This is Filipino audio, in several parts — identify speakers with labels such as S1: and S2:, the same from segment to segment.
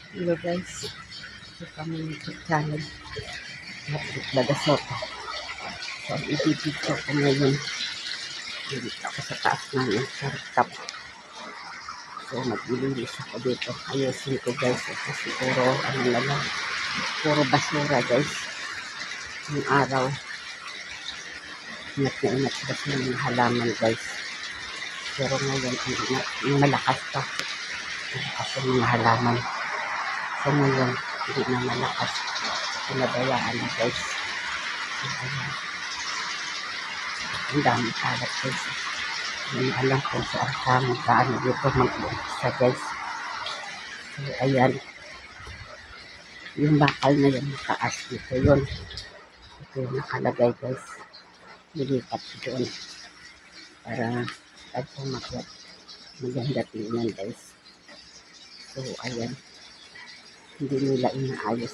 S1: Hello guys, ito kami YouTube channel. Matrik Bagasot. So, i-video ko ngayon. Dito ako sa taas ng sartap. So, maglilinis ako dito. Ayusin ko guys. Kasi puro, ano na lang, puro basura guys. Yung araw, ingat na ingat kasi yung halaman guys. Pero ngayon, yung malakas pa. Malakas yung mga halaman. So, ngayon, hindi na malakas. Pinabayaan na guys. So, ayan. Ang dami kalat guys. Hindi alam kung saan kami paano dito mag-umpisa guys. So ayan. Yung bakal na yan makaas dito yun. Ito yung nakalagay guys. Nilipat doon. Para at pumakyat. Maganda tingnan guys. So ayan. Hindi nila inaayos.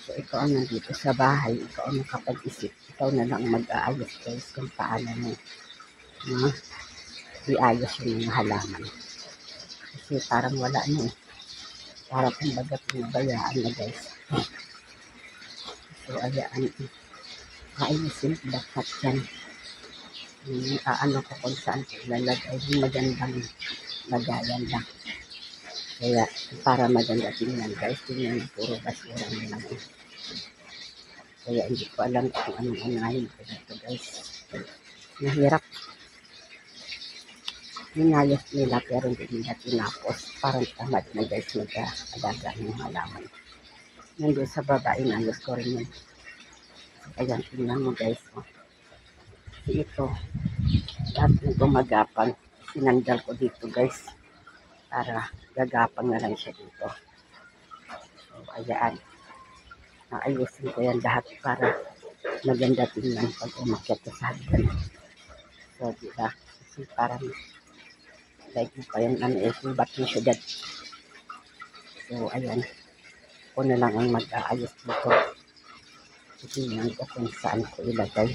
S1: So ikaw ang nandito sa bahay. Ikaw ang nakapag-isip. Ikaw na lang mag-aayos guys kung paano mo iayos yung mga halaman. Kasi parang wala na eh. Para kumbaga pinabayaan na guys. So ayan. Ayusin dapat yan. Ano ko kung saan lalagay. Yung magandang lagayan lang. Kaya para maganda tingnan guys. Tingnan puro basura na lang. Kaya hindi ko alam kung anong anahin ko dito guys. Mahirap. Minayos nila pero hindi nila tinapos. Parang tamad na guys mag-alaga ng halaman. Nandun sa baba, inayos ko rin yun. Ayan, tingnan mo guys. Oh. Ito, lahat ng gumagapang, sinandal ko dito guys. Para gagapang na lang siya dito. So, ayan. Ayusin ko yan lahat para maganda tingnan pag umakyat ko sa hagdan. So, diba? Kasi parang like mo pa yung ano, subat ng syudad. So, ayan. Ako na lang ang mag-aayos dito. Tingnan ko kung saan ko ilagay.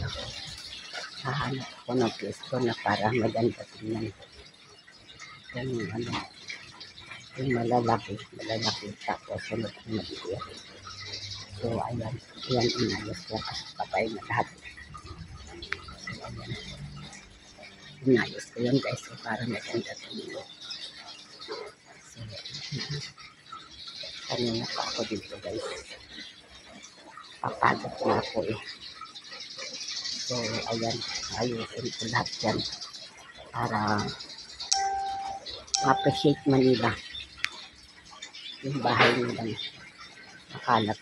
S1: Hahanap ko ng pwesto na para maganda tingnan. Yung ano, yung malalaki tapos sunod na maliit. So, ayan. Ayan, inayos ko kasi patay na lahat. So, ayan. Inayos ko yun guys. So, para maganda tingnan. So, kanina pa ako dito guys. Papagod na ako eh. So, ayan. Ayusin ko lahat yan. Para ma-appreciate Manila. Yung bahay nilang nakalat.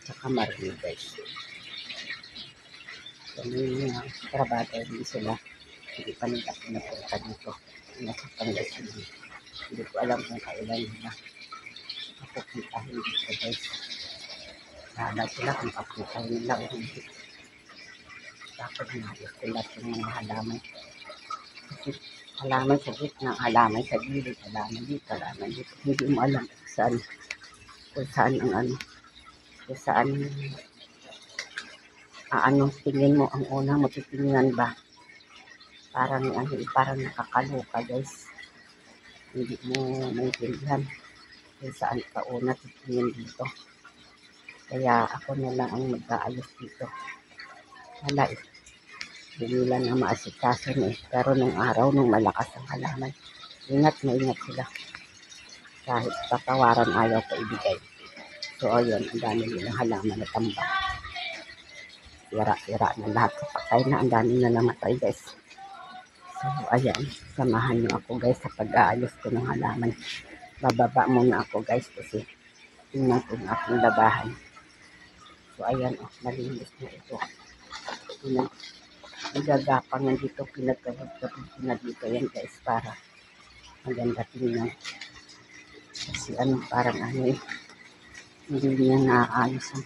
S1: Tsaka marami guys. So, may trabaho din sila. Hindi pa nila pinapunta dito. Nasa Pangasinan. Hindi ko alam kung kailan nila mapupuntahin dito guys. Bahala sila kung papuntahin nila o hindi. Dapat naayos ko lahat yung mga halaman. Kasi halaman sa gitna, halaman sa gilid, halaman dito, halaman dito. Hindi mo alam kung saan ang ano, kung saan anong tingin mo, ang una mo titingnan ba? Parang nakakaloka guys. Hindi mo maintindihan kung saan ka una titingin dito. Kaya ako na lang ang mag-aayos dito. Wala eh. Hindi nila na maasikaso na eh. Pero nung araw, nung malakas ang halaman, ingat na ingat sila. Kahit patawaran ayaw pa ibigay. So ayun, ang dami nilang halaman na tambak. Sira-sira na lahat. Kapatay na, ang dami na namatay guys. So ayan, samahan nyo ako guys sa pag-aayos ko ng halaman. Bababa muna ako guys kasi tingnan ko na aking labahan. So ayan, oh, malinis na ito. Nagagapang na dito, pinagkabag-kabag na dito yan guys para maganda tingnan. Kasi ano, parang ano eh, hindi niya naayos ang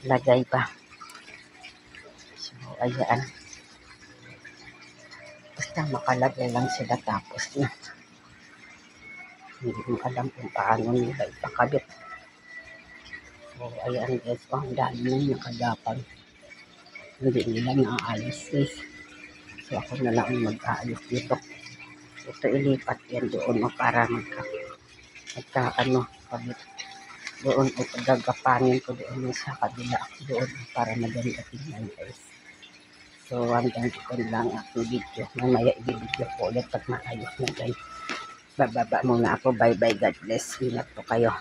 S1: lagay pa. So ayan. Basta makalagay lang sila tapos na. Hindi mo alam kung paano nila ipakabit. So, ayan guys, ang dami nang nakagapang. Hindi nila naayos guys. So, ako na lang mag-aayos dito. ito ilipat yan doon o para kabit doon o gagapangin ko doon sa kabila doon para madali at tingnan guys. So hanggang dito lang aking video. Mamaya i-video ko ulit pag maayos na guys. Bababa muna ako. Bye bye. God bless. Ingat po kayo.